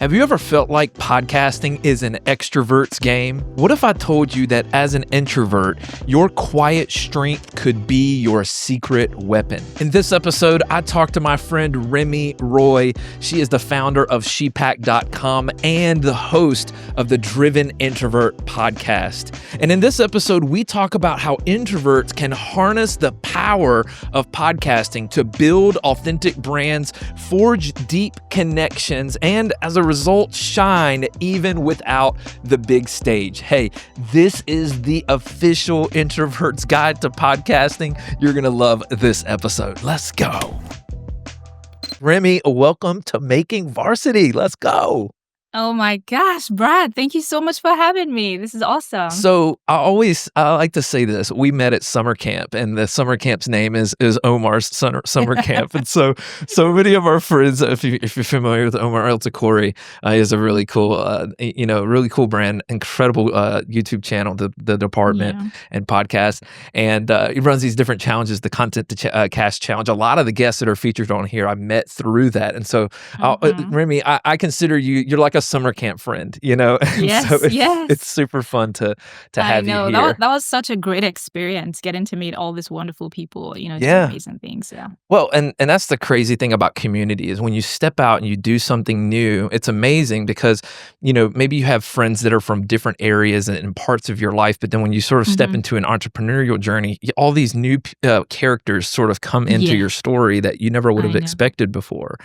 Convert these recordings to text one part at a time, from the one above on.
Have you ever felt like podcasting is an extrovert's game? What if I told you that as an introvert, your quiet strength could be your secret weapon? In this episode, I talked to my friend Remi Roy. She is the founder of Shepact.com and the host of the Driven Introvert Podcast. And in this episode, we talk about how introverts can harness the power of podcasting to build authentic brands, forge deep connections, and as a result, shine even without the big stage. Hey, this is the official Introvert's Guide to Podcasting. You're going to love this episode. Let's go. Remi, welcome to Making Varsity. Let's go. Oh my gosh, Brad, thank you so much for having me. This is awesome. So I like to say this. We met at summer camp, and the summer camp's name is Omar's summer camp. And so many of our friends, if you're familiar with Omar El Takori, he has a really cool, really cool brand, incredible YouTube channel, the Department and podcast. And he runs these different challenges, the Content to Cash Challenge. A lot of the guests that are featured on here, I met through that. And so, Remi, I consider you're like a summer camp friend, Yes, so yes. It's super fun to have I know you here. that was such a great experience, getting to meet all these wonderful people, doing amazing things. Yeah. Well, and that's the crazy thing about community is when you step out and you do something new, it's amazing because, maybe you have friends that are from different areas and parts of your life, but then when you sort of step into an entrepreneurial journey, all these new characters sort of come into your story that you never would have expected before.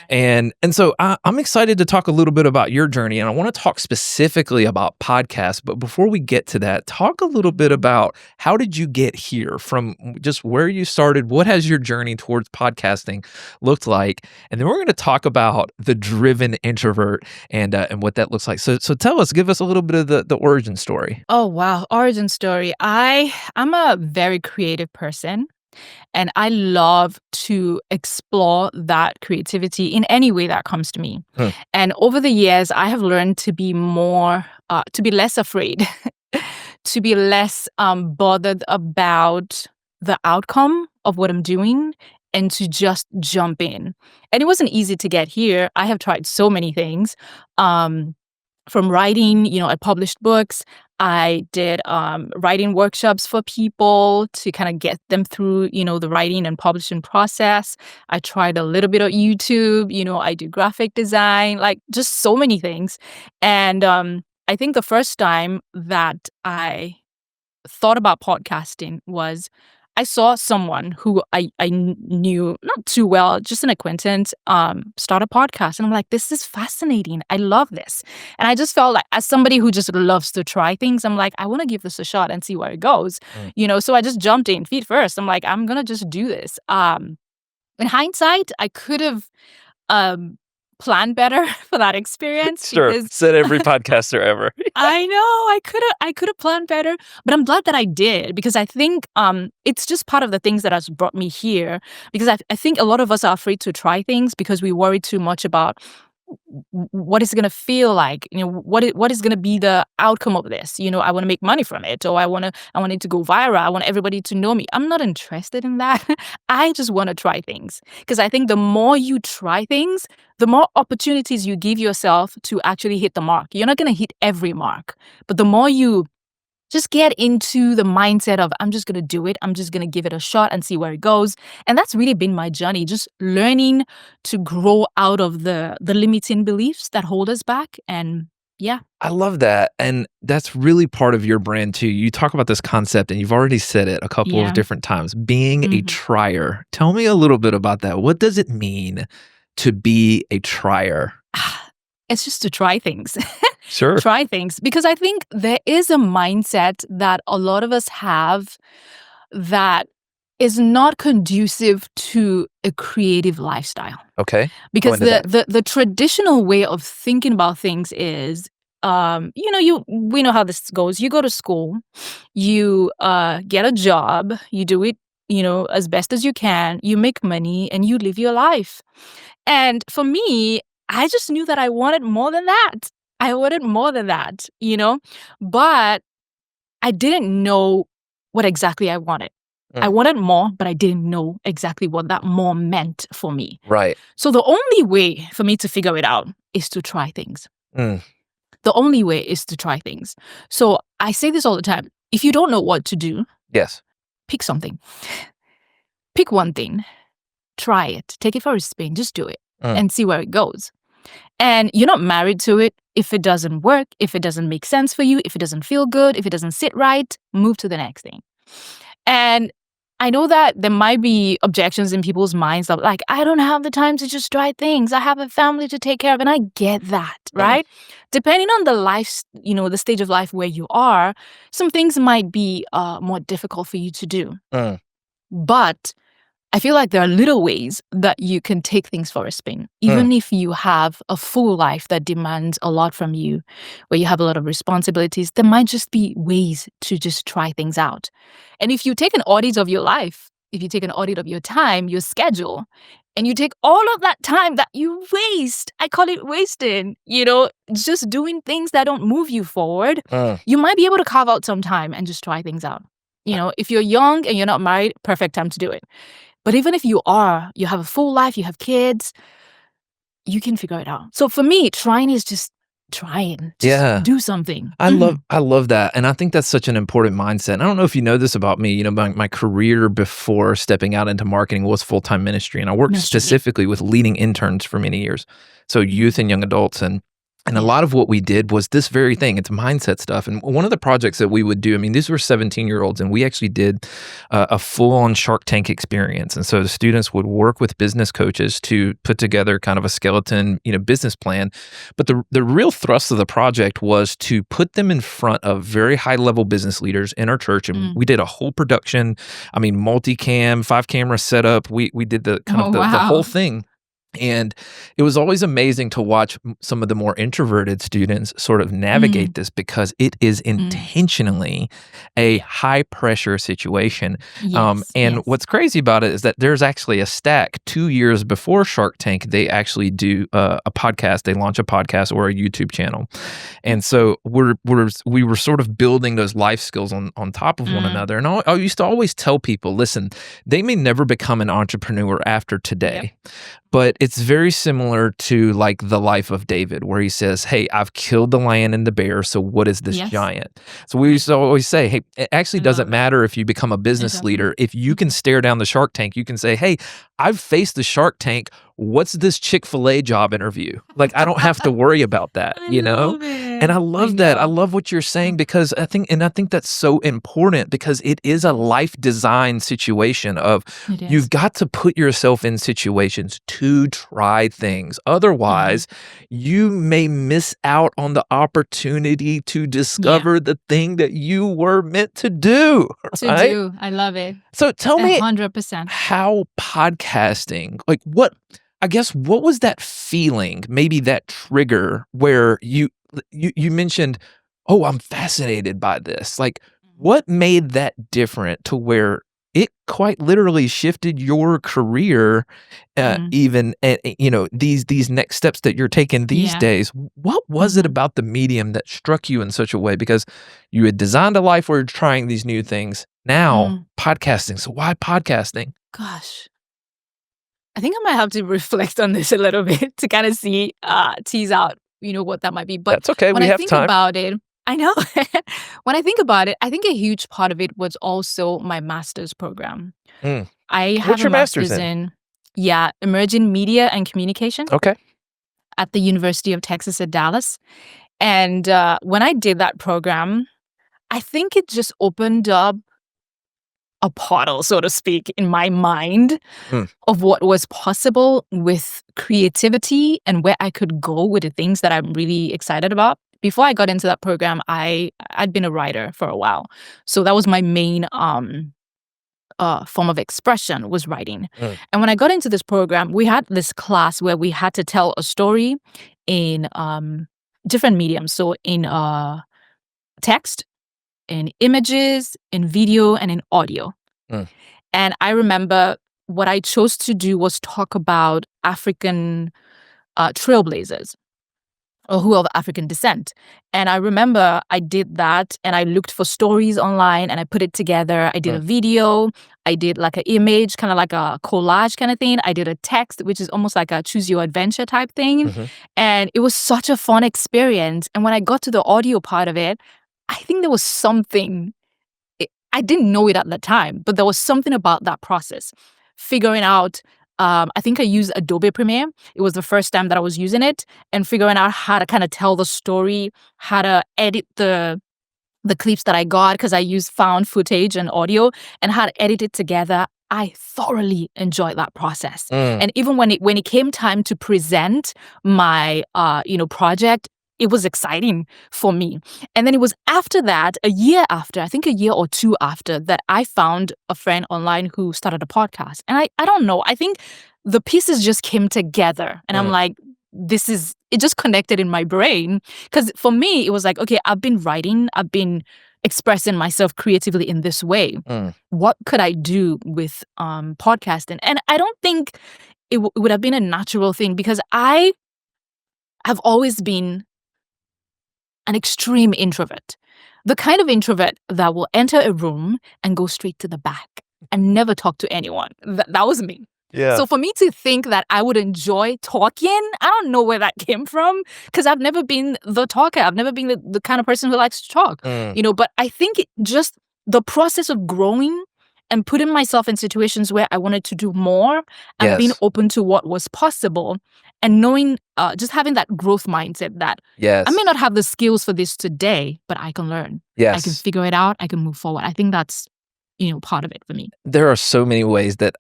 Never. And so I'm excited to talk a little bit about your journey, and I want to talk specifically about podcasts. But before we get to that, talk a little bit about how did you get here from just where you started? What has your journey towards podcasting looked like? And then we're going to talk about the Driven Introvert and what that looks like. So give us a little bit of the origin story. Oh wow, origin story. I'm a very creative person. And I love to explore that creativity in any way that comes to me. And over the years, I have learned to be less afraid, to be less bothered about the outcome of what I'm doing, and to just jump in. And it wasn't easy to get here. I have tried so many things. From writing, I published books. I did writing workshops for people to kind of get them through, the writing and publishing process. I tried a little bit of YouTube. I do graphic design, like just so many things. And I think the first time that I thought about podcasting was I saw someone who I knew not too well, just an acquaintance, start a podcast. And I'm like, this is fascinating. I love this. And I just felt like, as somebody who just loves to try things, I'm like, I want to give this a shot and see where it goes. So I just jumped in feet first. I'm like, I'm going to just do this. In hindsight, I could have planned better for that experience. Sure, because said every podcaster ever. I know I could have planned better, but I'm glad that I did, because I think it's just part of the things that has brought me here. Because I think a lot of us are afraid to try things because we worry too much about what it's going to feel like, what is going to be the outcome of this. I want to make money from it, or I want it to go viral. I want everybody to know me. I'm not interested in that. I just want to try things, because I think the more you try things, the more opportunities you give yourself to actually hit the mark. You're not going to hit every mark, but the more you just get into the mindset of, I'm just going to do it. I'm just going to give it a shot and see where it goes. And that's really been my journey, just learning to grow out of the limiting beliefs that hold us back. And yeah. I love that. And that's really part of your brand too. You talk about this concept, and you've already said it a couple of different times, being a trier. Tell me a little bit about that. What does it mean to be a trier? It's just to try things. Sure. Try things. Because I think there is a mindset that a lot of us have that is not conducive to a creative lifestyle. Okay. Because the traditional way of thinking about things is, we know how this goes. You go to school, you get a job, you do it, as best as you can, you make money, and you live your life. And for me, I just knew that I wanted more than that. But I didn't know what exactly I wanted. I wanted more, but I didn't know exactly what that more meant for me. Right. So the only way for me to figure it out is to try things. Mm. The only way is to try things. So I say this all the time. If you don't know what to do, Yes. pick something. Pick one thing. Try it. Take it for a spin. Just do it and see where it goes. And you're not married to it. If it doesn't work, if it doesn't make sense for you, if it doesn't feel good, if it doesn't sit right, move to the next thing. And I know that there might be objections in people's minds of like, I don't have the time to just try things. I have a family to take care of. And I get that, right? Depending on the stage of life where you are, some things might be more difficult for you to do. But I feel like there are little ways that you can take things for a spin. Even if you have a full life that demands a lot from you, where you have a lot of responsibilities, there might just be ways to just try things out. And if you take an audit of your life, if you take an audit of your time, your schedule, and you take all of that time that you waste, I call it wasting, just doing things that don't move you forward, you might be able to carve out some time and just try things out. If you're young and you're not married, perfect time to do it. But even if you have a full life, you have kids, you can figure it out. So for me, trying is just trying. Just do something. I love that. And I think that's such an important mindset. And I don't know if you know this about me. My career before stepping out into marketing was full-time ministry. And I worked specifically with leading interns for many years. So youth and young adults. And a lot of what we did was this very thing. It's mindset stuff. And one of the projects that we would do, these were 17-year-olds, and we actually did a full-on Shark Tank experience. And so the students would work with business coaches to put together kind of a skeleton, business plan. But the real thrust of the project was to put them in front of very high-level business leaders in our church. And we did a whole production, multicam, 5-camera setup. We did the whole thing. And it was always amazing to watch some of the more introverted students sort of navigate this, because it is intentionally a high pressure situation. What's crazy about it is that there's actually a stack 2 years before Shark Tank. They actually do a podcast. They launch a podcast or a YouTube channel. And so we were sort of building those life skills on top of one another. And I used to always tell people, listen, they may never become an entrepreneur after today. But it's very similar to like the life of David, where he says, hey, I've killed the lion and the bear, so what is this giant? So we used to always say, hey, it actually doesn't matter if you become a business leader. If you can stare down the Shark Tank, you can say, hey, I've faced the Shark Tank. What's this Chick-fil-A job interview? Like, I don't have to worry about that, And I love that. I love what you're saying, because I think that's so important, because it is a life design situation of you've got to put yourself in situations to try things. Otherwise, you may miss out on the opportunity to discover the thing that you were meant to do. Right? I love it. So tell me 100%. How podcasting, like what was that feeling, maybe that trigger where you mentioned, oh, I'm fascinated by this. Like, what made that different to where it quite literally shifted your career, even, these next steps that you're taking these days? What was it about the medium that struck you in such a way? Because you had designed a life where you're trying these new things. Now, podcasting. So why podcasting? Gosh. I think I might have to reflect on this a little bit to kind of tease out, what that might be. But that's okay. When we I have think time. about it, I know. When I think about it, I think a huge part of it was also my master's program. I have What's your a master's in? Emerging Media and Communication. Okay. At the University of Texas at Dallas. And when I did that program, I think it just opened up a portal, so to speak, in my mind of what was possible with creativity and where I could go with the things that I'm really excited about. Before I got into that program, I'd been a writer for a while. So that was my main form of expression, was writing. And when I got into this program, we had this class where we had to tell a story in different mediums. So in text, in images, in video, and in audio. And I remember what I chose to do was talk about African trailblazers. or who are of African descent. And I remember I did that and I looked for stories online and I put it together. I did a video. I did like an image, kind of like a collage kind of thing. I did a text, which is almost like a choose your adventure type thing. And it was such a fun experience. And when I got to the audio part of it, I think there was something, I didn't know it at the time, but there was something about that process. Figuring out, I think I used Adobe Premiere. It was the first time that I was using it, and figuring out how to kind of tell the story, how to edit the clips that I got, because I used found footage and audio, and how to edit it together. I thoroughly enjoyed that process. And even when it came time to present my project, it was exciting for me. And then it was after that, a year after, I think a year or two after, that I found a friend online who started a podcast. And I don't know, I think the pieces just came together. And I'm like, it just connected in my brain. Because for me, it was like, okay, I've been writing, I've been expressing myself creatively in this way. What could I do with podcasting? And I don't think it would have been a natural thing, because I have always been an extreme introvert. The kind of introvert that will enter a room and go straight to the back and never talk to anyone. That was me. Yeah. So for me to think that I would enjoy talking, I don't know where that came from, because I've never been the talker. I've never been the kind of person who likes to talk, but I think just the process of growing and putting myself in situations where I wanted to do more and being open to what was possible, and knowing, just having that growth mindset that I may not have the skills for this today, but I can learn. I can figure it out. I can move forward. I think that's, part of it for me. There are so many ways that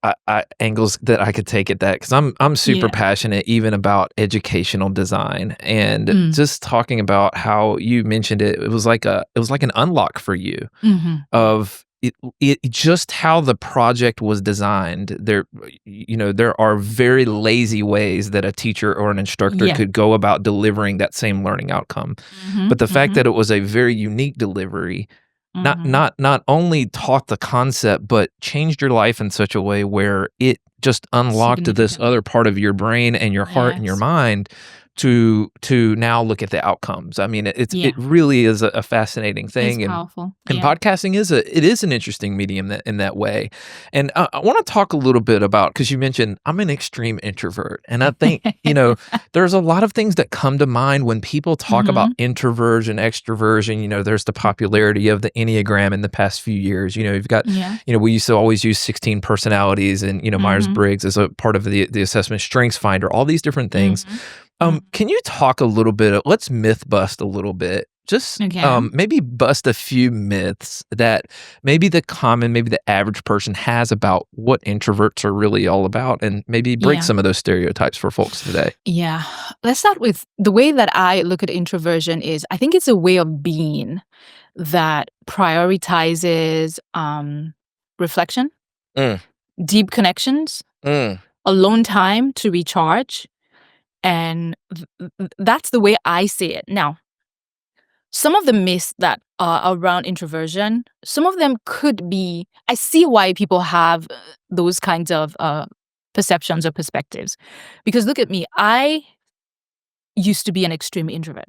angles that I could take at that, because I'm super passionate even about educational design, and just talking about how you mentioned it was like an unlock for you of it just how the project was designed. There are very lazy ways that a teacher or an instructor could go about delivering that same learning outcome. But the fact that it was a very unique delivery not only taught the concept, but changed your life in such a way where it just unlocked this other part of your brain and your heart and your mind to now look at the outcomes. I mean, it really is a fascinating thing. It's powerful. And podcasting is an interesting medium in that way. And I want to talk a little bit about, because you mentioned I'm an extreme introvert, and I think there's a lot of things that come to mind when people talk about introversion, extroversion. There's the popularity of the Enneagram in the past few years. You've got we used to always use 16 personalities, and Myers-Briggs as a part of the assessment, Strengths Finder, all these different things. Can you talk a little bit? Let's myth bust a little bit. Just maybe bust a few myths that maybe the average person has about what introverts are really all about, and maybe break some of those stereotypes for folks today. Yeah. Let's start with the way that I look at introversion is, I think it's a way of being that prioritizes reflection, deep connections, alone time to recharge. And that's the way I see it. Now, some of the myths that are around introversion, some of them could be, I see why people have those kinds of perceptions or perspectives. Because look at me, I used to be an extreme introvert.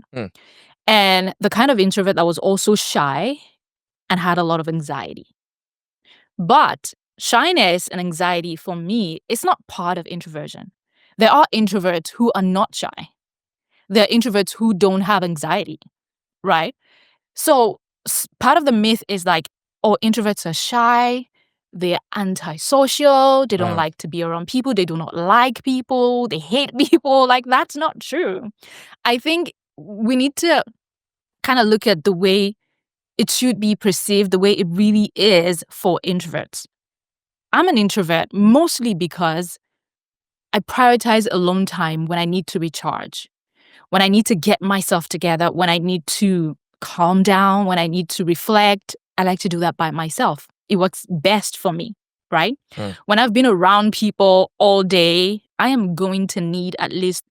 And the kind of introvert that was also shy and had a lot of anxiety. But shyness and anxiety for me is not part of introversion. There are introverts who are not shy. There are introverts who don't have anxiety, right? So part of the myth is like, oh, introverts are shy, they're antisocial, they don't like to be around people, they do not like people, they hate people. Like, that's not true. I think we need to kind of look at the way it should be perceived, the way it really is for introverts. I'm an introvert mostly because I prioritize alone time when I need to recharge, when I need to get myself together, when I need to calm down, when I need to reflect. I like to do that by myself. It works best for me, right? When I've been around people all day, I am going to need at least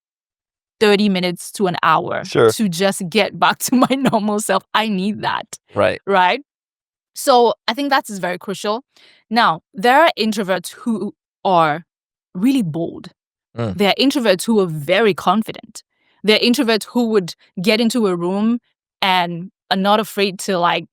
30 minutes to an hour to just get back to my normal self. I need that. Right? So I think that is very crucial. Now, there are introverts who are really bold. There are introverts who are very confident. There are introverts who would get into a room and are not afraid to like,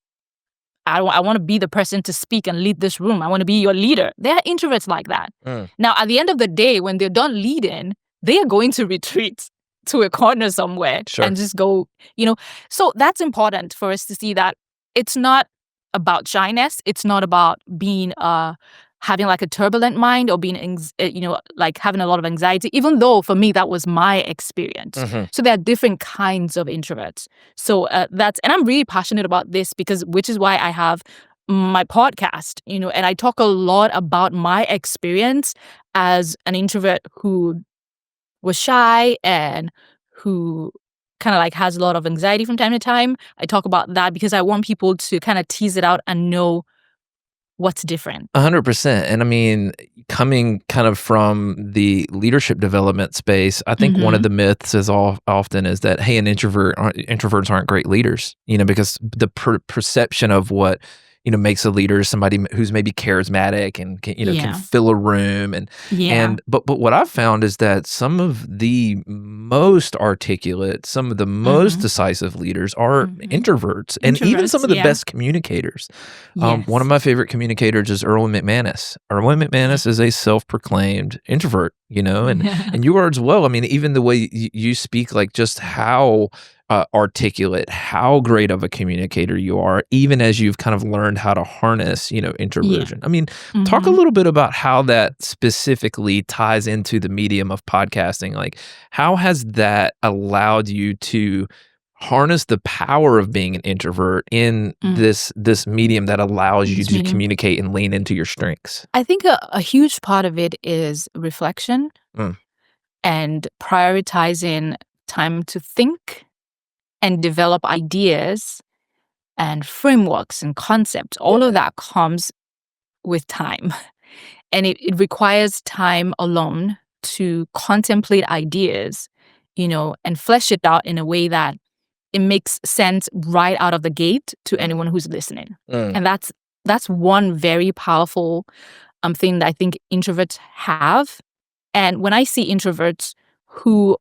I want to be the person to speak and lead this room. I want to be your leader. There are introverts like that. Now, at the end of the day, when they're done leading, they are going to retreat to a corner somewhere and just go, So that's important for us to see that it's not about shyness. It's not about being having like a turbulent mind or being like having a lot of anxiety, even though for me that was my experience. So there are different kinds of introverts. So and I'm really passionate about this which is why I have my podcast, and I talk a lot about my experience as an introvert who was shy and who kind of like has a lot of anxiety from time to time. I talk about that because I want people to kind of tease it out and know what's different. 100%. And I mean, coming kind of from the leadership development space, I think one of the myths often is that, hey, introverts aren't great leaders, because the perception of what makes a leader somebody who's maybe charismatic and can fill a room but what I've found is that some of the most articulate, some of the most decisive leaders are introverts, and even some of the best communicators. One of my favorite communicators is Erwin McManus. Erwin McManus is a self-proclaimed introvert, and you are as well. I mean, even the way you speak, like just how articulate, how great of a communicator you are, even as you've kind of learned how to harness, introversion. I mean, talk a little bit about how that specifically ties into the medium of podcasting. Like, how has that allowed you to harness the power of being an introvert in this medium that allows you to communicate and lean into your strengths? I think a huge part of it is reflection and prioritizing time to think and develop ideas and frameworks and concepts. All of that comes with time. And it requires time alone to contemplate ideas, and flesh it out in a way that it makes sense right out of the gate to anyone who's listening. And that's one very powerful thing that I think introverts have. And when I see introverts who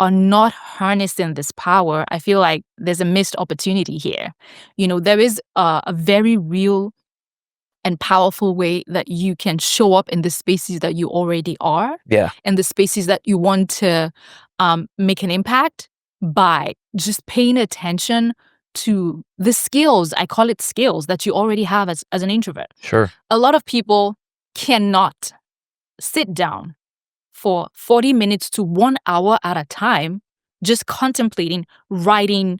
are not harnessing this power, I feel like there's a missed opportunity here. There is a very real and powerful way that you can show up in the spaces that you already are, and the spaces that you want to make an impact by just paying attention to the skills, I call it skills, that you already have as an introvert. Sure. A lot of people cannot sit down for 40 minutes to 1 hour at a time, just contemplating, writing,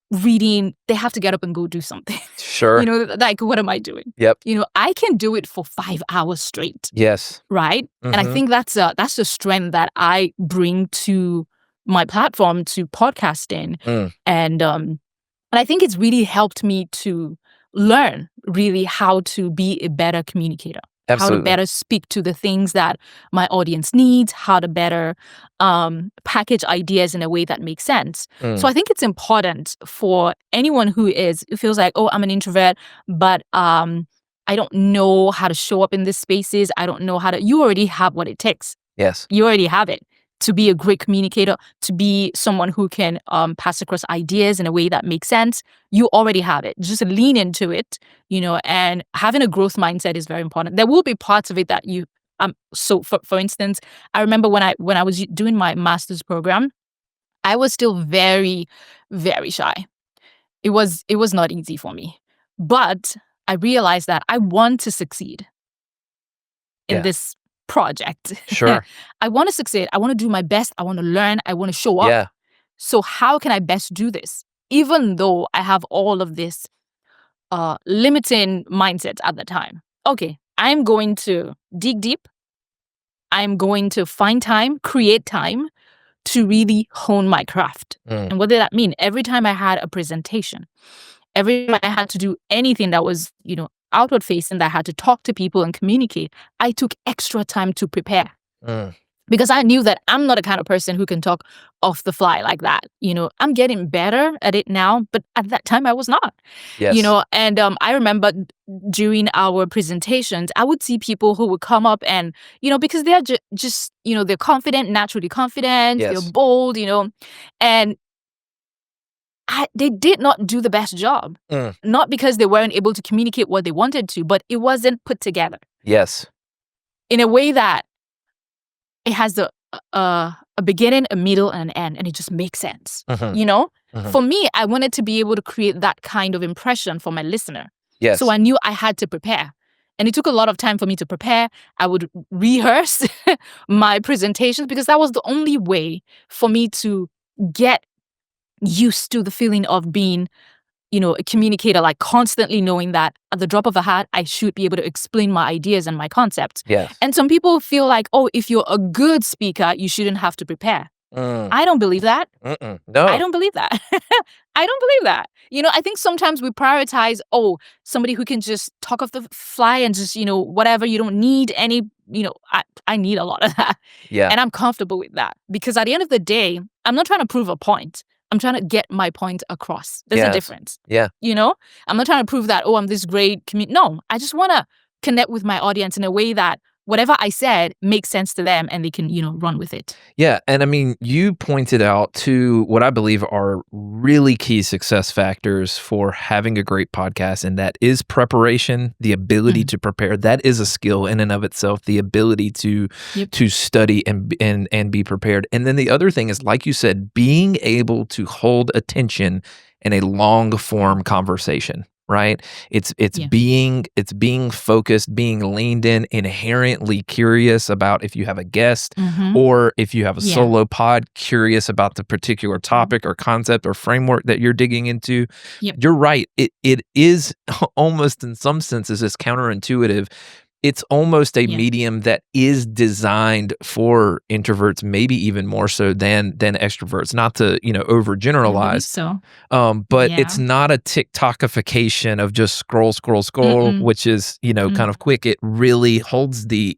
reading. They have to get up and go do something. Sure. Like, what am I doing? Yep. I can do it for 5 hours straight. Yes. Right? And I think that's the strength that I bring to my platform, to podcasting. And I think it's really helped me to learn really how to be a better communicator. Absolutely. How to better speak to the things that my audience needs, how to better package ideas in a way that makes sense. So I think it's important for anyone who feels like, oh, I'm an introvert, but I don't know how to show up in these spaces. I don't know you already have what it takes. Yes. You already have it to be a great communicator, to be someone who can pass across ideas in a way that makes sense. You already have it. Just lean into it, and having a growth mindset is very important. There will be parts of it that you, so for instance, I remember when I was doing my master's program, I was still very, very shy. It was not easy for me, but I realized that I want to succeed in this project. Sure. I want to succeed. I want to do my best. I want to learn. I want to show up. Yeah. So how can I best do this? Even though I have all of this limiting mindset at the time. Okay, I'm going to dig deep. I'm going to find time, create time to really hone my craft. And what did that mean? Every time I had a presentation, every time I had to do anything that was, outward facing, that I had to talk to people and communicate, I took extra time to prepare. because I knew that I'm not the kind of person who can talk off the fly like that. I'm getting better at it now, but at that time I was not. Yes. And I remember during our presentations, I would see people who would come up and, because they're just, they're confident, naturally confident, they're Yes. bold, and they did not do the best job. Not because they weren't able to communicate what they wanted to, but it wasn't put together Yes. in a way that it has a beginning, a middle, and an end, and it just makes sense. For me, I wanted to be able to create that kind of impression for my listener. Yes. So I knew I had to prepare. And it took a lot of time for me to prepare. I would rehearse my presentations because that was the only way for me to get used to the feeling of being, a communicator, like constantly knowing that at the drop of a hat, I should be able to explain my ideas and my concepts. Yes. And some people feel like, oh, if you're a good speaker, you shouldn't have to prepare. I don't believe that. No. I don't believe that. I don't believe that. I think sometimes we prioritize, somebody who can just talk off the fly and just, whatever. You don't need any, I need a lot of that. Yeah. And I'm comfortable with that because at the end of the day, I'm not trying to prove a point. I'm trying to get my point across. There's a difference. Yeah. I'm not trying to prove that, I'm this great No, I just want to connect with my audience in a way that whatever I said makes sense to them and they can, run with it. Yeah. And I mean, you pointed out to what I believe are really key success factors for having a great podcast. And that is preparation, the ability to prepare. That is a skill in and of itself, the ability to study and be prepared. And then the other thing is, like you said, being able to hold attention in a long form conversation. Right? It's being focused, being leaned in, inherently curious about if you have a guest or if you have a solo pod, curious about the particular topic or concept or framework that you're digging into. You're right. It is almost in some senses is counterintuitive. It's almost a medium that is designed for introverts, maybe even more so than extroverts. Not to overgeneralize, so. But it's not a TikTokification of just scroll, which is kind of quick. It really holds the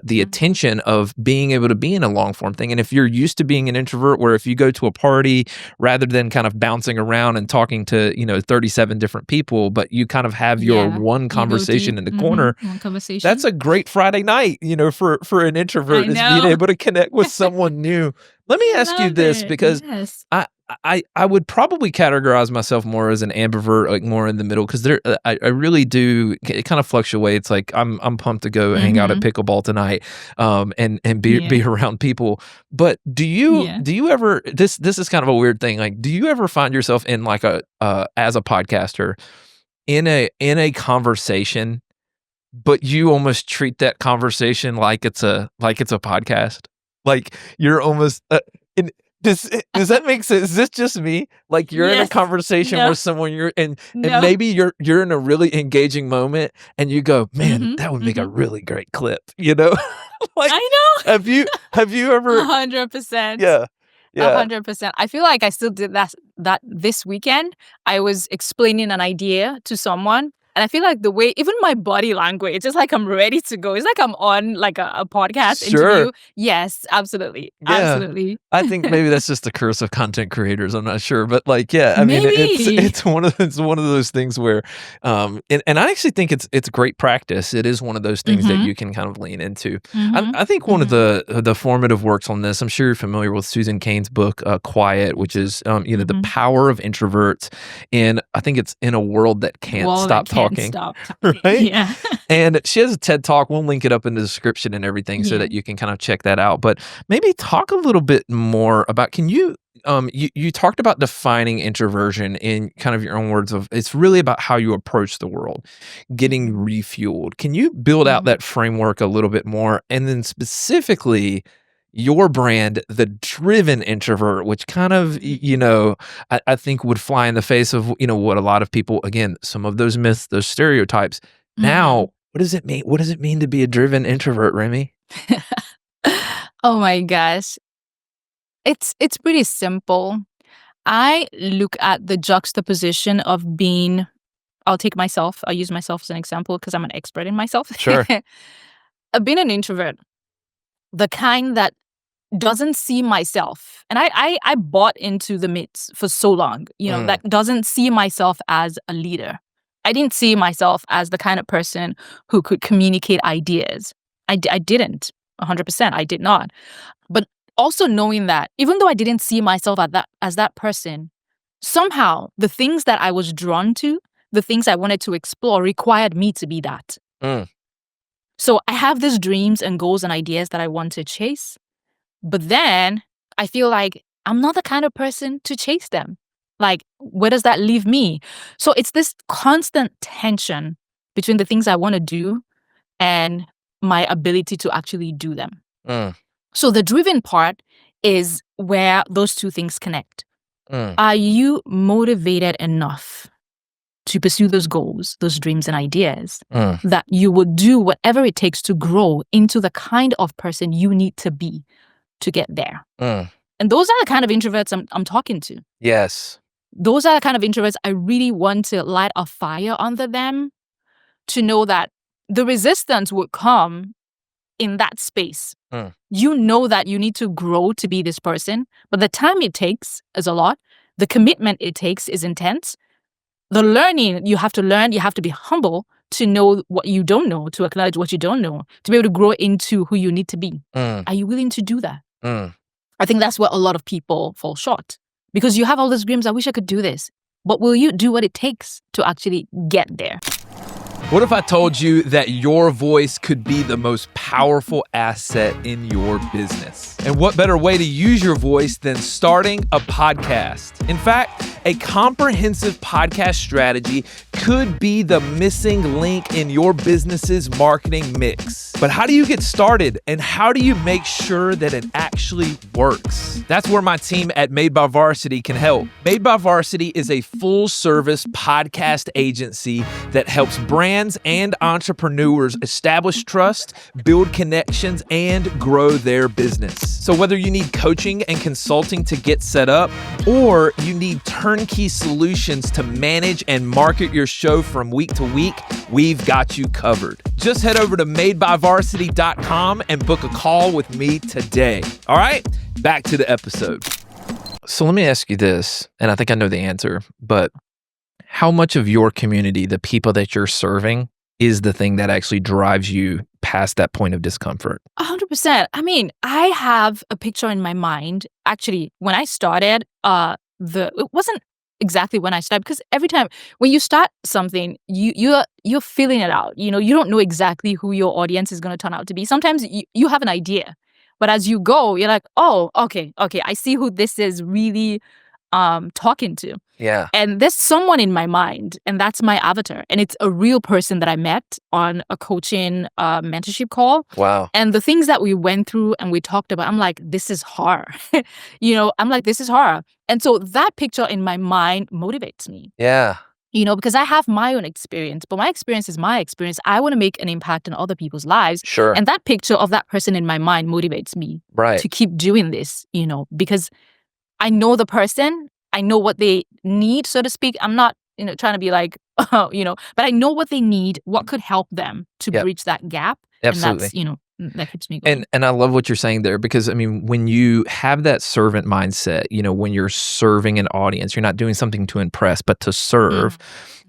attention of being able to be in a long form thing. And if you're used to being an introvert, where if you go to a party rather than kind of bouncing around and talking to 37 different people, but you kind of have your one conversation in the corner. One conversation. That's a great Friday night, for an introvert, is being able to connect with someone new. Let me ask you this, because I would probably categorize myself more as an ambivert, like more in the middle, because I really do. It kind of fluctuates. Like I'm pumped to go hang out at pickleball tonight, and be around people. But do you ever? This is kind of a weird thing. Like, do you ever find yourself in like as a podcaster in a conversation, but you almost treat that conversation like it's a podcast? Like you're almost does that make sense? Is this just me? Like you're in a conversation with someone, and maybe you're in a really engaging moment, and you go, man, that would make a really great clip. Like, I know. Have you ever? 100%. Yeah. 100%. I feel like I still did that this weekend. I was explaining an idea to someone. And I feel like the way, even my body language, it's like I'm ready to go. It's like I'm on like a podcast interview. Yes, absolutely. Yeah. Absolutely. I think maybe that's just the curse of content creators. I'm not sure. But like, I mean, it's one of those things where, and I actually think it's great practice. It is one of those things that you can kind of lean into. I think one of the formative works on this, I'm sure you're familiar with Susan Cain's book, Quiet, which is, the power of introverts I think it's in a world that can't stop talking. Right? Yeah. And she has a TED Talk. We'll link it up in the description and everything so that you can kind of check that out. But maybe talk a little bit more about, can you, you talked about defining introversion in kind of your own words of, it's really about how you approach the world, getting refueled. Can you build out that framework a little bit more? And then specifically, your brand, the Driven Introvert, which kind of, I think would fly in the face of, what a lot of people, again, some of those myths, those stereotypes. Now, what does it mean? What does it mean to be a driven introvert, Remi? Oh my gosh. It's pretty simple. I look at the juxtaposition of being, I'll use myself as an example because I'm an expert in myself. Sure. Being an introvert, the kind that doesn't see myself. And I bought into the myths for so long, that doesn't see myself as a leader. I didn't see myself as the kind of person who could communicate ideas. I didn't. 100%. I did not. But also knowing that even though I didn't see myself as that person, somehow the things that I was drawn to, the things I wanted to explore required me to be that. So I have these dreams and goals and ideas that I want to chase. But then I feel like I'm not the kind of person to chase them. Like, where does that leave me? So it's this constant tension between the things I want to do and my ability to actually do them. So the driven part is where those two things connect. Are you motivated enough to pursue those goals, those dreams and ideas, that you would do whatever it takes to grow into the kind of person you need to be to get there? And those are the kind of introverts I'm talking to. Yes. Those are the kind of introverts I really want to light a fire under them to know that the resistance would come in that space. You know that you need to grow to be this person, but the time it takes is a lot. The commitment it takes is intense. The learning you have to learn, you have to be humble to know what you don't know, to acknowledge what you don't know, to be able to grow into who you need to be. Are you willing to do that? I think that's where a lot of people fall short. Because you have all these dreams, I wish I could do this. But will you do what it takes to actually get there? What if I told you that your voice could be the most powerful asset in your business? And what better way to use your voice than starting a podcast? In fact, a comprehensive podcast strategy could be the missing link in your business's marketing mix. But how do you get started and how do you make sure that it actually works? That's where my team at Made by Varsity can help. Made by Varsity is a full-service podcast agency that helps brands and entrepreneurs establish trust, build connections, and grow their business. So whether you need coaching and consulting to get set up, or you need turnkey solutions to manage and market your show from week to week, we've got you covered. Just head over to madebyvarsity.com and book a call with me today. All right, back to the episode. So let me ask you this, and I think I know the answer, but how much of your community, the people that you're serving, is the thing that actually drives you past that point of discomfort? 100%. I mean, I have a picture in my mind. Actually, when I started, it wasn't exactly when I started, because every time when you start something, you're feeling it out. You don't know exactly who your audience is going to turn out to be. Sometimes you have an idea, but as you go, you're like, oh, okay, I see who this is really talking to. Yeah. And there's someone in my mind, and that's my avatar. And it's a real person that I met on a coaching mentorship call. Wow. And the things that we went through and we talked about, I'm like, this is horror. I'm like, this is horror. And so that picture in my mind motivates me. Yeah. Because I have my own experience, but my experience is my experience. I want to make an impact on other people's lives. Sure. And that picture of that person in my mind motivates me to keep doing this, because I know the person, I know what they need, so to speak. I'm not, trying to be like, but I know what they need, what could help them to bridge that gap. Absolutely. And that's, that keeps me going. And I love what you're saying there, because I mean, when you have that servant mindset, when you're serving an audience, you're not doing something to impress, but to serve.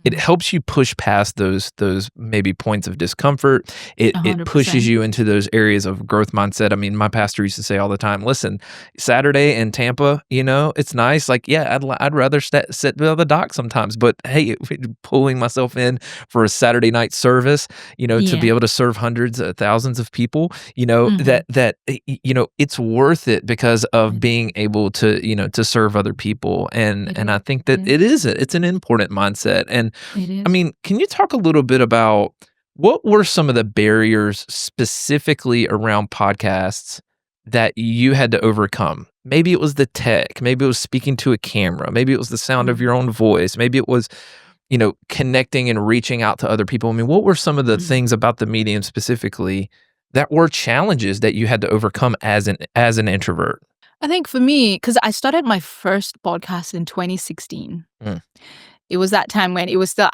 It helps you push past those maybe points of discomfort. It pushes you into those areas of growth mindset. I mean, my pastor used to say all the time, listen, Saturday in Tampa, it's nice. Like, yeah, I'd rather sit by the dock sometimes. But hey, pulling myself in for a Saturday night service, to be able to serve hundreds of thousands of people, that it's worth it because of being able to, to serve other people. And I think that it's an important mindset. And I mean, can you talk a little bit about what were some of the barriers specifically around podcasts that you had to overcome? Maybe it was the tech, maybe it was speaking to a camera, maybe it was the sound of your own voice, maybe it was, connecting and reaching out to other people. I mean, what were some of the things about the medium specifically that were challenges that you had to overcome as an introvert? I think for me, because I started my first podcast in 2016. It was that time when it was still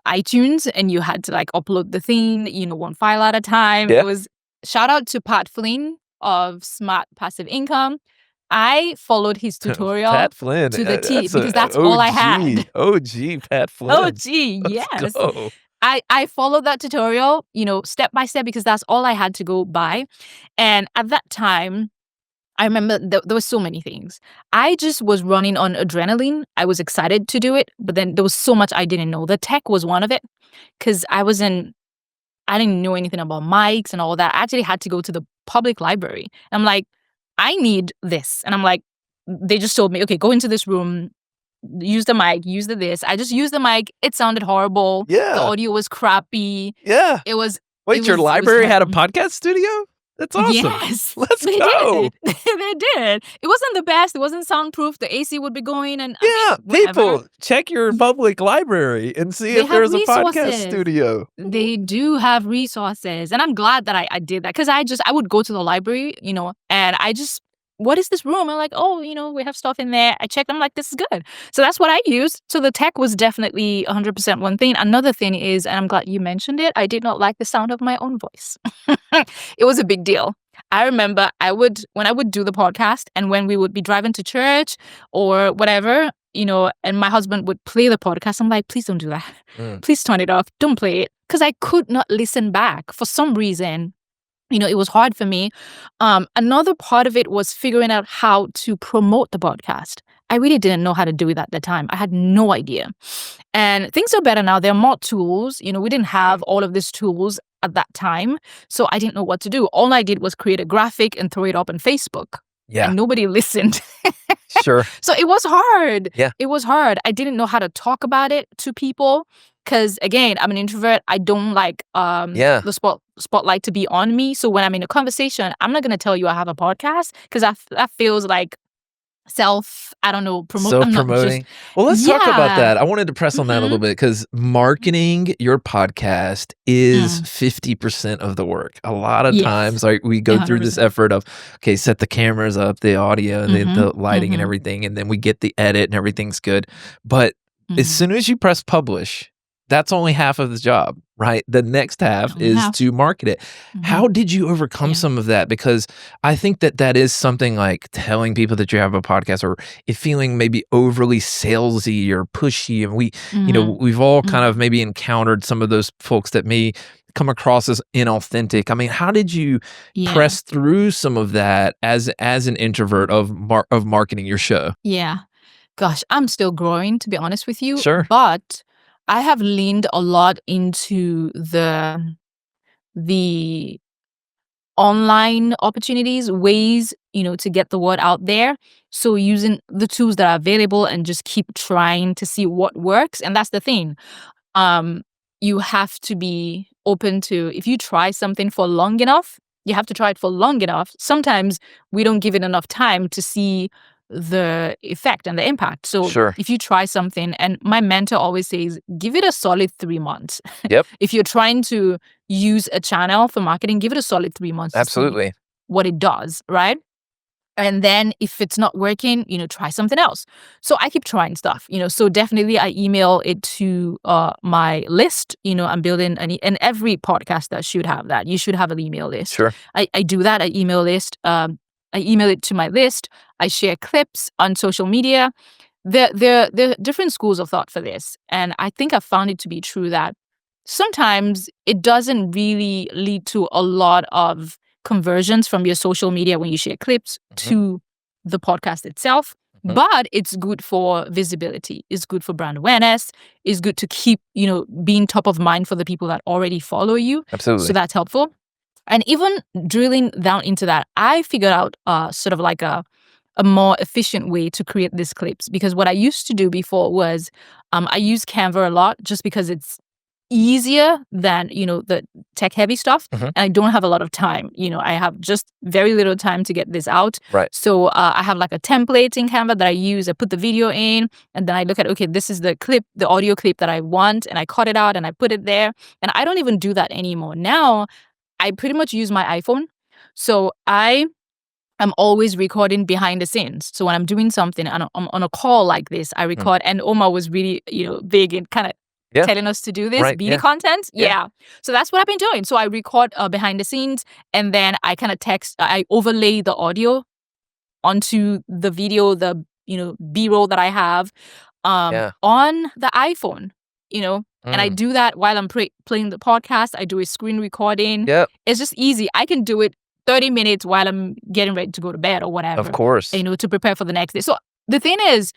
iTunes and you had to like upload the thing, one file at a time. Yeah. It was shout out to Pat Flynn of smart passive income. I followed his tutorial Pat Flynn. to the T That's because a that's all I had. OG Pat Oh, Flynn. gee, Let's yes. go. I followed that tutorial, step by step because that's all I had to go by. And at that time, I remember there were so many things. I just was running on adrenaline. I was excited to do it, but then there was so much I didn't know. The tech was one of it because I didn't know anything about mics and all that. I actually had to go to the public library. I'm like, I need this. And I'm like, they just told me, okay, go into this room, use the mic, use the this. I just used the mic. It sounded horrible. The Yeah. audio was crappy. Yeah. It was. Wait, your library had a podcast studio? That's awesome. Yes. Let's they go. Did. They did. It wasn't the best. It wasn't soundproof. The AC would be going and Yeah, whatever. people, check your public library and see They if there's have a podcast resources. studio. They do have resources. And I'm glad that I did that because I would go to the library, and what is this room? I'm like, oh, we have stuff in there. I checked. I'm like, this is good. So that's what I used. So the tech was definitely 100% one thing. Another thing is, and I'm glad you mentioned it, I did not like the sound of my own voice. It was a big deal. I remember when I would do the podcast and when we would be driving to church or whatever, and my husband would play the podcast, I'm like, please don't do that. Please turn it off. Don't play it. Because I could not listen back for some reason. It was hard for me. Another part of it was figuring out how to promote the podcast. I really didn't know how to do it at the time. I had no idea. And things are better now. There are more tools. We didn't have all of these tools at that time. So I didn't know what to do. All I did was create a graphic and throw it up on Facebook. Yeah. And nobody listened. Sure. So it was hard. Yeah. It was hard. I didn't know how to talk about it to people. Because again, I'm an introvert. I don't like the spotlight to be on me. So when I'm in a conversation, I'm not going to tell you I have a podcast because that feels like self-promoting. Well, let's talk about that. I wanted to press on that a little bit because marketing your podcast is 50% of the work. A lot of times, like we go through this effort of, okay, set the cameras up, the audio, and the lighting and everything, and then we get the edit and everything's good. But as soon as you press publish, that's only half of the job, right? The next half is to market it. How did you overcome some of that? Because I think that is something like telling people that you have a podcast or it feeling maybe overly salesy or pushy. And we've all kind of maybe encountered some of those folks that may come across as inauthentic. I mean, how did you press through some of that as an introvert of marketing your show? Yeah. Gosh, I'm still growing, to be honest with you. Sure. But I have leaned a lot into the online opportunities, ways, to get the word out there. So using the tools that are available and just keep trying to see what works. And that's the thing. You have to be open to, if you try something for long enough, you have to try it for long enough. Sometimes we don't give it enough time to see the effect and the impact. So if you try something, and my mentor always says, give it a solid 3 months. Yep. If you're trying to use a channel for marketing, give it a solid 3 months. Absolutely. To see what it does, right? And then if it's not working, try something else. So I keep trying stuff, so definitely I email it to my list. I'm building and every podcast that should have that. You should have an email list. Sure. I do that. I email list. I email it to my list. I share clips on social media. There are different schools of thought for this. And I think I've found it to be true that sometimes it doesn't really lead to a lot of conversions from your social media when you share clips to the podcast itself. But it's good for visibility. It's good for brand awareness. It's good to keep, being top of mind for the people that already follow you. Absolutely. So that's helpful. And even drilling down into that, I figured out sort of like a more efficient way to create these clips. Because what I used to do before was I use Canva a lot just because it's easier than, the tech-heavy stuff. And I don't have a lot of time. I have just very little time to get this out. Right. So I have like a template in Canva that I use. I put the video in, and then I look at, okay, this is the clip, the audio clip that I want, and I cut it out and I put it there. And I don't even do that anymore. Now, I pretty much use my iPhone. So I am always recording behind the scenes. So when I'm doing something and I'm on a call like this, I record. And Omar was really, big in kind of telling us to do this, Right, video content. Yeah. Yeah. So that's what I've been doing. So I record behind the scenes, and then I kind of I overlay the audio onto the video, the B-roll that I have on the iPhone, and I do that while I'm playing the podcast. I do a screen recording. Yep. It's just easy. I can do it 30 minutes while I'm getting ready to go to bed or whatever. Of course. To prepare for the next day. So the thing is,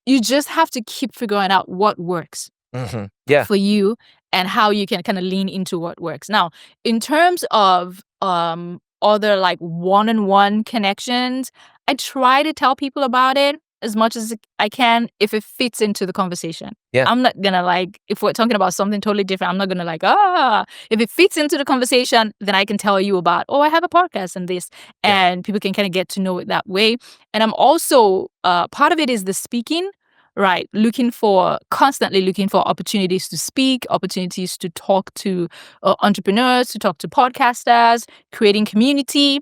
you just have to keep figuring out what works for you and how you can kind of lean into what works. Now, in terms of other like one-on-one connections, I try to tell people about it as much as I can if it fits into the conversation. Yeah. I'm not gonna if we're talking about something totally different, I'm not gonna if it fits into the conversation, then I can tell you about, I have a podcast and this, and people can kind of get to know it that way. And I'm also, part of it is the speaking, right? Constantly looking for opportunities to speak, opportunities to talk to entrepreneurs, to talk to podcasters, creating community,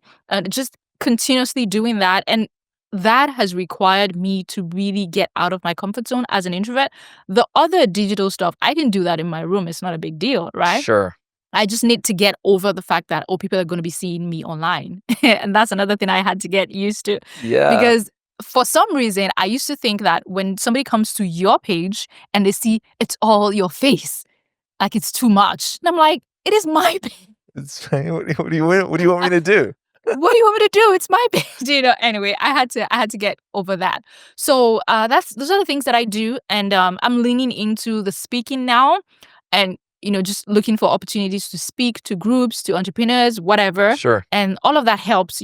just continuously doing that. And that has required me to really get out of my comfort zone as an introvert. The other digital stuff, I can do that in my room. It's not a big deal, right? Sure. I just need to get over the fact that, people are going to be seeing me online. And that's another thing I had to get used to. Yeah. Because for some reason, I used to think that when somebody comes to your page and they see it's all your face, like it's too much. And I'm like, it is my page. It's fine. What do you want me to do? What do you want me to do? It's my page. Anyway, I had to get over that. So those are the things that I do. And I'm leaning into the speaking now, and just looking for opportunities to speak to groups, to entrepreneurs, whatever. Sure. And all of that helps,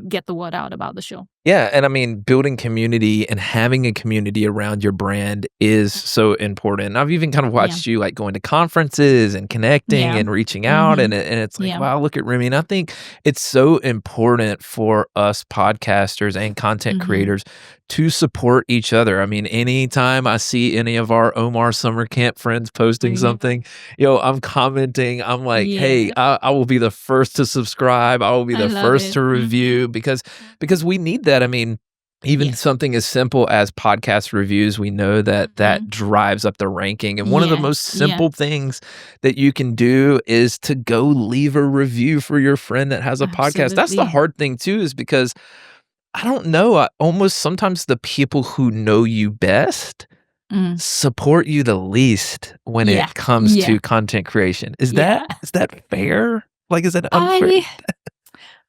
get the word out about the show. Yeah. And I mean, building community and having a community around your brand is so important. I've even kind of watched you like going to conferences and connecting and reaching out. And it's like, wow, look at Remi. And I think it's so important for us podcasters and content creators to support each other. I mean, anytime I see any of our Omar summer camp friends posting something, I'm commenting. I'm like, hey, I will be the first to subscribe. I will be the first to review because we need that. I mean, even something as simple as podcast reviews, we know that drives up the ranking. And one of the most simple things that you can do is to go leave a review for your friend that has a podcast. That's the hard thing too, is because I don't know, almost sometimes the people who know you best support you the least when it comes to content creation. Is that fair? Like, is that unfair?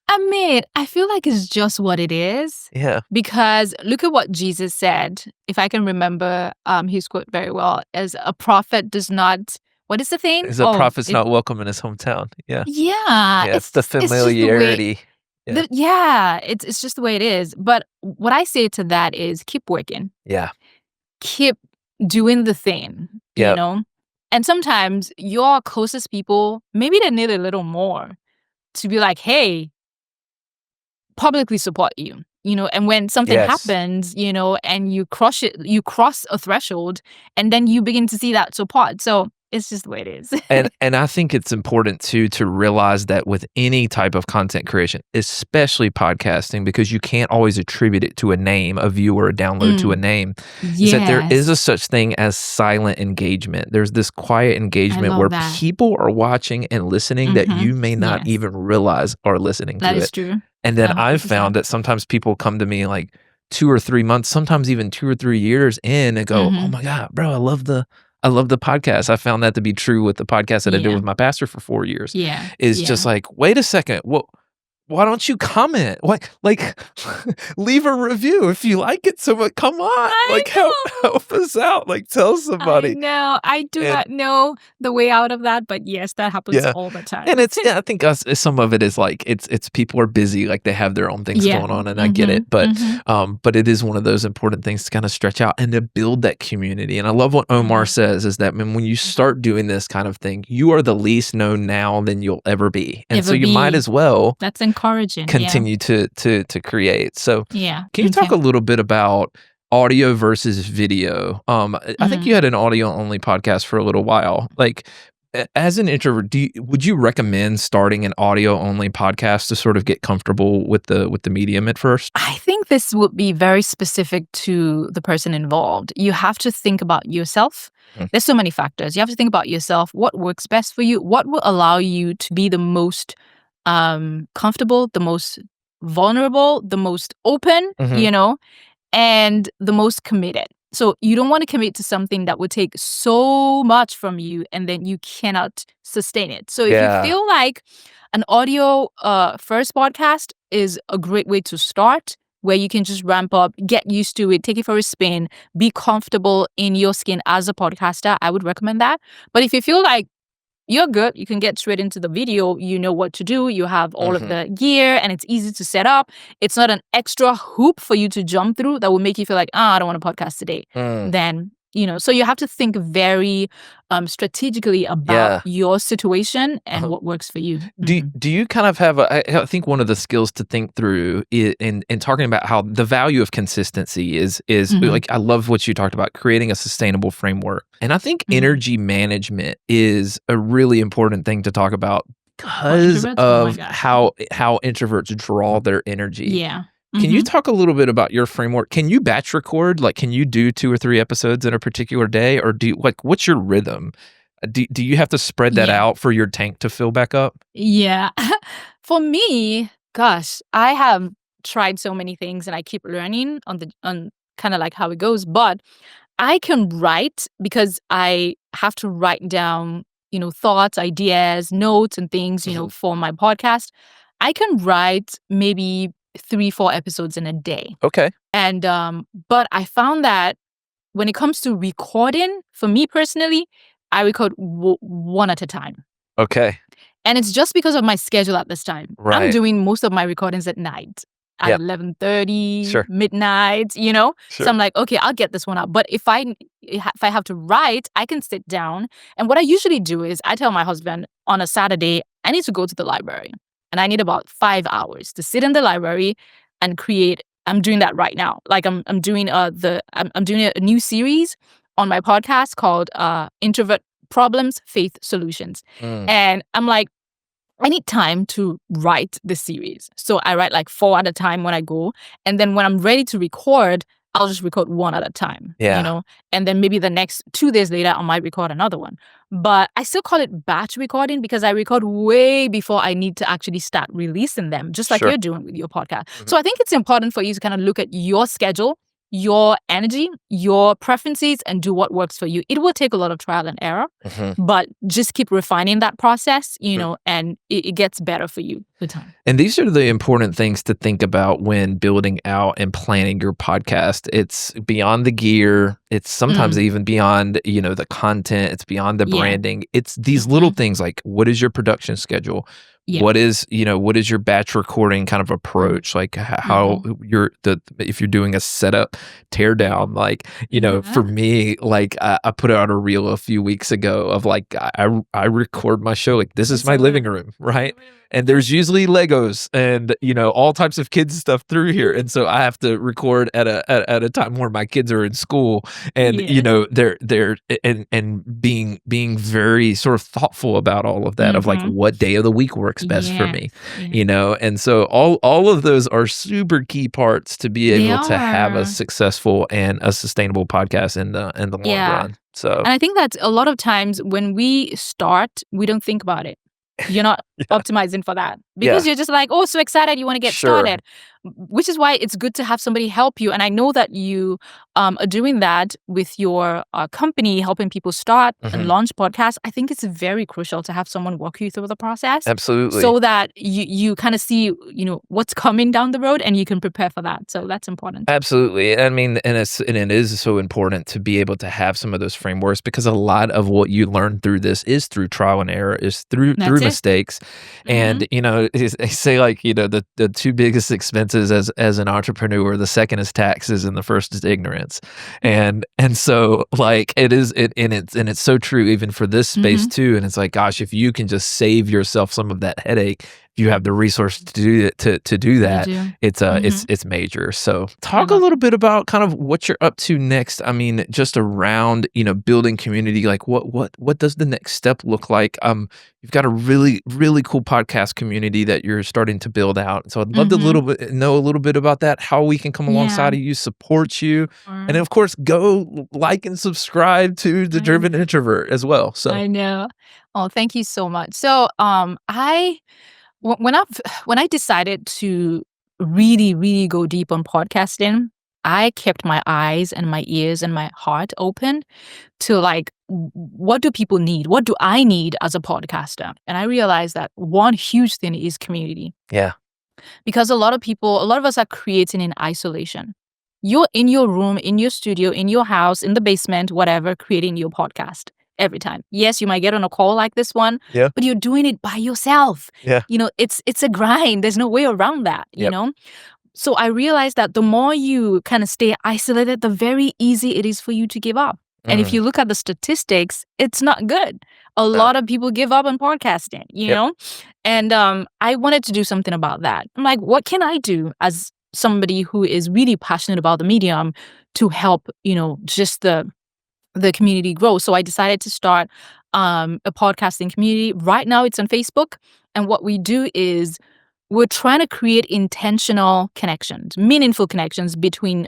I mean, I feel like it's just what it is. Yeah. Because look at what Jesus said. If I can remember his quote very well, as a prophet does not, what is the thing? Is a prophet's not welcome in his hometown. Yeah. Yeah. It's the familiarity. It's just the way it is. But what I say to that is keep working. Yeah. Keep doing the thing, And sometimes your closest people, maybe they need a little more to be like, hey, publicly support you, and when something happens, and you cross a threshold, and then you begin to see that support. So it's just the way it is. and I think it's important too to realize that with any type of content creation, especially podcasting, because you can't always attribute it to a name, a view or a download to a name, is that there is a such thing as silent engagement. There's this quiet engagement where people are watching and listening that you may not even realize are listening to it. That is true. And then 100%. I've found that sometimes people come to me like 2 or 3 months, sometimes even 2 or 3 years in, and go, oh my God, bro, I love the podcast. I found that to be true with the podcast that I did with my pastor for 4 years. Yeah. Is just like, wait a second. Why don't you comment? Like leave a review if you like it so much. Come on. Help us out. Like, tell somebody. No, I do not know the way out of that, but yes, that happens all the time. And I think some of it is like it's people are busy, like they have their own things going on, and I get it. But it is one of those important things to kind of stretch out and to build that community. And I love what Omar says is that when you start doing this kind of thing, you are the least known now than you'll ever be. And so you might as well That's encouraging. Continue to create. So can you talk a little bit about audio versus video? I think you had an audio only podcast for a little while. Like, as an introvert, would you recommend starting an audio only podcast to sort of get comfortable with the medium at first? I think this would be very specific to the person involved. You have to think about yourself. There's so many factors. You have to think about yourself, what works best for you, what will allow you to be the most comfortable, the most vulnerable, the most open, and the most committed. So you don't want to commit to something that would take so much from you and then you cannot sustain it. So if you feel like an audio first podcast is a great way to start, where you can just ramp up, get used to it, take it for a spin, be comfortable in your skin as a podcaster, I would recommend that. But if you feel like you're good, you can get straight into the video, you know what to do, you have all of the gear, and it's easy to set up. It's not an extra hoop for you to jump through that will make you feel like, I don't want to podcast today. Then, so you have to think very strategically about your situation and what works for you. Do you kind of have I think one of the skills to think through in talking about how the value of consistency is like, I love what you talked about, creating a sustainable framework. And I think energy management is a really important thing to talk about because of how introverts draw their energy. Yeah. Can you talk a little bit about your framework? Can you batch record? Like, can you do 2 or 3 episodes in a particular day? Or what's your rhythm? Do you have to spread that out for your tank to fill back up? Yeah. For me, gosh, I have tried so many things and I keep learning on kind of like how it goes. But I can write because I have to write down, thoughts, ideas, notes and things, for my podcast. I can write maybe 3-4 episodes in a day. Okay. And but I found that when it comes to recording, for me personally, I record one at a time. Okay. And it's just because of my schedule at this time. Right. I'm doing most of my recordings at night at 11:30, midnight, So I'm like, okay, I'll get this one out. But if I have to write, I can sit down. And what I usually do is I tell my husband on a Saturday, I need to go to the library. And I need about 5 hours to sit in the library and create. I'm doing that right now. Like I'm doing I'm doing a new series on my podcast called Introvert Problems, Faith Solutions. And I'm like, I need time to write this series. So I write like 4 at a time when I go. And then when I'm ready to record, I'll just record 1 at a time, and then maybe the next 2 days later, I might record another one. But I still call it batch recording because I record way before I need to actually start releasing them, just like you're doing with your podcast. So I think it's important for you to kind of look at your schedule, your energy, your preferences, and do what works for you. It will take a lot of trial and error, but just keep refining that process, and it gets better for you with time. And these are the important things to think about when building out and planning your podcast. It's beyond the gear. It's sometimes even beyond, the content. It's beyond the branding. It's these little things like, what is your production schedule? Yeah. What is your batch recording kind of approach? Like how if you're doing a setup, tear down, like, for me, like I put out a reel a few weeks ago of like, I record my show, like this is my living room, right? And there's usually Legos and, all types of kids stuff through here. And so I have to record at a time where my kids are in school and, they're and being very sort of thoughtful about all of that of like what day of the week works best for me, And so all of those are super key parts to be able to have a successful and a sustainable podcast in the long run. So, and I think that a lot of times when we start, we don't think about it. You're not optimizing for that because you're just like, oh, so excited, you want to get started, which is why it's good to have somebody help you. And I know that you are doing that with your company, helping people start and launch podcasts. I think it's very crucial to have someone walk you through the process. Absolutely. So that you kind of see, what's coming down the road and you can prepare for that. So that's important. Absolutely. I mean, and it is so important to be able to have some of those frameworks because a lot of what you learn through this is through trial and error, is through mistakes. And, they say like, the 2 biggest expenses as an entrepreneur, the second is taxes and the first is ignorance. And so like it's so true even for this space too. And it's like, gosh, if you can just save yourself some of that headache you have the resources to do it, to do You that, do. it's major. So talk a love little bit about kind of what you're up to next. I mean, just around, building community, like what does the next step look like? You've got a really, really cool podcast community that you're starting to build out. So I'd love to know a little bit about that, how we can come Yeah. alongside of you, support you, and then Or of course go like and subscribe to the I Driven Introvert as well. So I know. Oh, thank you so much. So, when I decided to really, really go deep on podcasting, I kept my eyes and my ears and my heart open to like, what do people need? What do I need as a podcaster? And I realized that one huge thing is community. yeah, Because a lot of us are creating in isolation. You're in your room, in your studio, in your house, in the basement, whatever, creating your podcast every time. Yes, you might get on a call like this one, yeah, but you're doing it by yourself. yeah, It's a grind. There's no way around that, yep, So I realized that the more you kind of stay isolated, the very easy it is for you to give up. And if mm, you look at the statistics, it's not good. A no, lot of people give up on podcasting, yep, And I wanted to do something about that. I'm like, what can I do as somebody who is really passionate about the medium to help, just the community grow? So I decided to start a podcasting community. Right now it's on Facebook. And what we do is we're trying to create intentional connections, meaningful connections between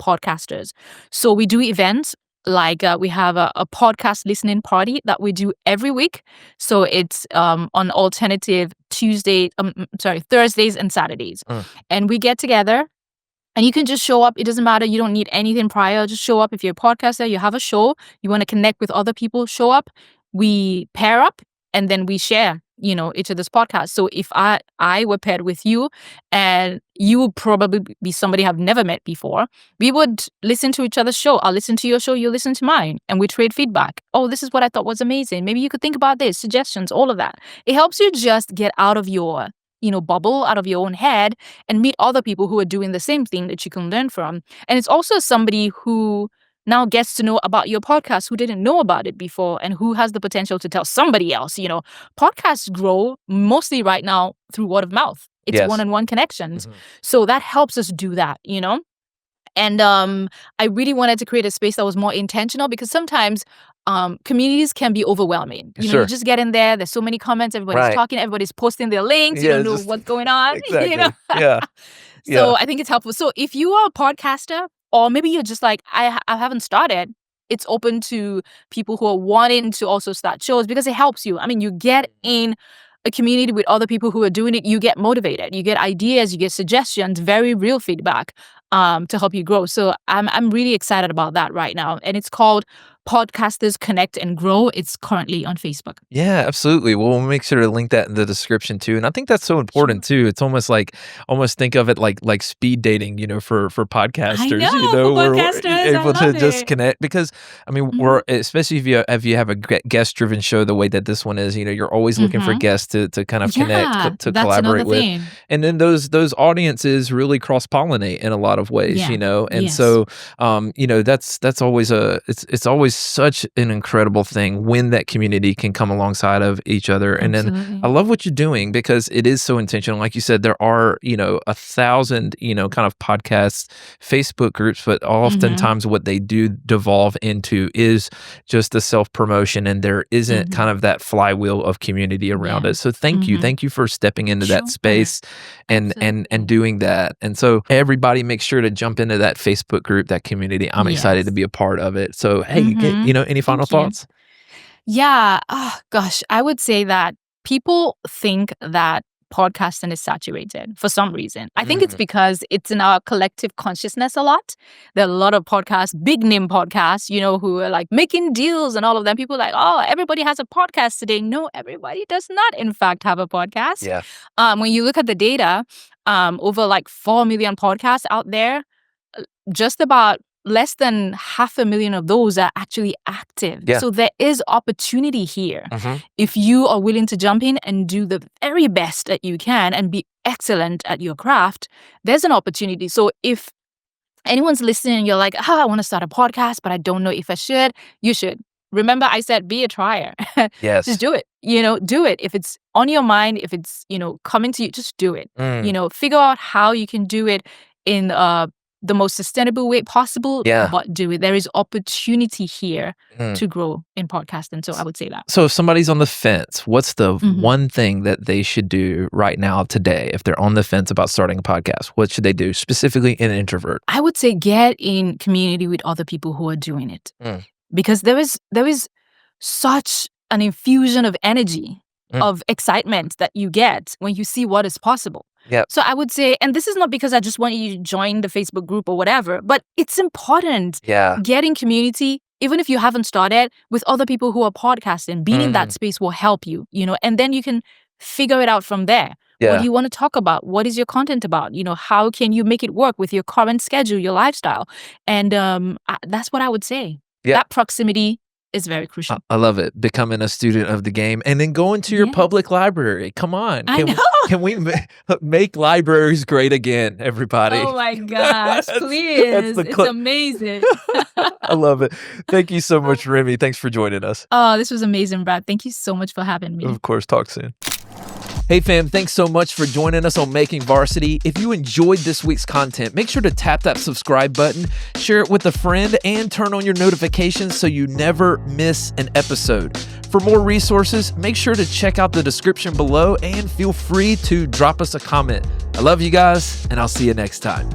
podcasters. So we do events like we have a podcast listening party that we do every week. So it's on alternative Thursdays and Saturdays. mm, And we get together and you can just show up. It doesn't matter. You don't need anything prior. Just show up. If you're a podcaster, you have a show, you want to connect with other people, show up. We pair up and then we share, each other's podcast. So if I were paired with you and you would probably be somebody I've never met before, we would listen to each other's show. I'll listen to your show, you listen to mine, and we trade feedback. Oh, this is what I thought was amazing. Maybe you could think about this, suggestions, all of that. It helps you just get out of your bubble, out of your own head, and meet other people who are doing the same thing that you can learn from. And it's also somebody who now gets to know about your podcast who didn't know about it before and who has the potential to tell somebody else. Podcasts grow mostly right now through word of mouth. It's yes, one-on-one connections. mhm, So that helps us do that. And I really wanted to create a space that was more intentional because sometimes communities can be overwhelming. You sure, just get in there. There's so many comments. Everybody's right, talking. Everybody's posting their links. You yeah, don't know just what's going on. exactly, yeah, yeah, So I think it's helpful. So if you are a podcaster, or maybe you're just like, I haven't started, it's open to people who are wanting to also start shows because it helps you. I mean, you get in a community with other people who are doing it, you get motivated, you get ideas, you get suggestions, very real feedback to help you grow. So I'm really excited about that right now. And it's called Podcasters Connect and Grow. It's currently on Facebook. yeah, absolutely. Well, we'll make sure to link that in the description too. And I think that's so important Sure. too. It's almost think of it like speed dating, for I podcasters, know, for where we're podcasters, I able to love just it. connect because I mean, Mhm. we're especially if you have a guest driven show the way that this one is, you're always looking for Mhm. guests to kind of connect, Yeah, to that's another collaborate with. thing. And then those audiences really cross pollinate in a lot of ways, Yeah. and Yes. so that's always it's always such an incredible thing when that community can come alongside of each other. And then I Absolutely. love what you're doing because it is so intentional. Like you said, there are 1,000 kind of podcasts, Facebook groups, but Mhm. oftentimes what they do devolve into is just the self promotion, and there isn't kind Mhm. of that flywheel of community around Yeah. it. So Mhm. thank you for stepping into that Sure. space and Absolutely. doing that. And so everybody make sure to jump into that Facebook group, that community. I'm excited to Yes. be a part of it. So hey, Mhm. any final Thank you. thoughts? Yeah. Oh, gosh. I would say that people think that podcasting is saturated for some reason. I think it's Mm, because it's in our collective consciousness a lot. There are a lot of podcasts, big name podcasts, who are like making deals and all of them. People are like, oh, everybody has a podcast today. No, everybody does not, in fact, have a podcast. yeah. When you look at the data, over like 4 million podcasts out there, just about less than 500,000 of those are actually active. Yeah. So there is opportunity here. Mhm. If you are willing to jump in and do the very best that you can and be excellent at your craft, there's an opportunity. So if anyone's listening and you're like, I want to start a podcast, but I don't know if I should, you should. Remember, I said be a trier. Yes. Just do it. Do it. If it's on your mind, if it's, coming to you, just do it. Figure out how you can do it in the most sustainable way possible, but do it. There is opportunity here to grow in podcasting. So I would say that. So if somebody's on the fence, what's the one thing that they should do right now today? If they're on the fence about starting a podcast, what should they do specifically in introvert? I would say get in community with other people who are doing it. Because there is such an infusion of energy, of excitement that you get when you see what is possible. Yep. So I would say, and this is not because I just want you to join the Facebook group or whatever, but it's important. Getting community, even if you haven't started, with other people who are podcasting, being in that space will help you, and then you can figure it out from there. What do you want to talk about? What is your content about? How can you make it work with your current schedule, your lifestyle? And that's what I would say. That proximity is very crucial. I love it. Becoming a student of the game and then going to your public library. Come on. Can we make libraries great again, everybody? Oh my gosh, please. It's amazing. I love it. Thank you so much, Remi. Thanks for joining us. Oh, this was amazing, Brad. Thank you so much for having me. Of course. Talk soon. Hey fam, thanks so much for joining us on Making Varsity. If you enjoyed this week's content, make sure to tap that subscribe button, share it with a friend, and turn on your notifications so you never miss an episode. For more resources, make sure to check out the description below and feel free to drop us a comment. I love you guys, and I'll see you next time.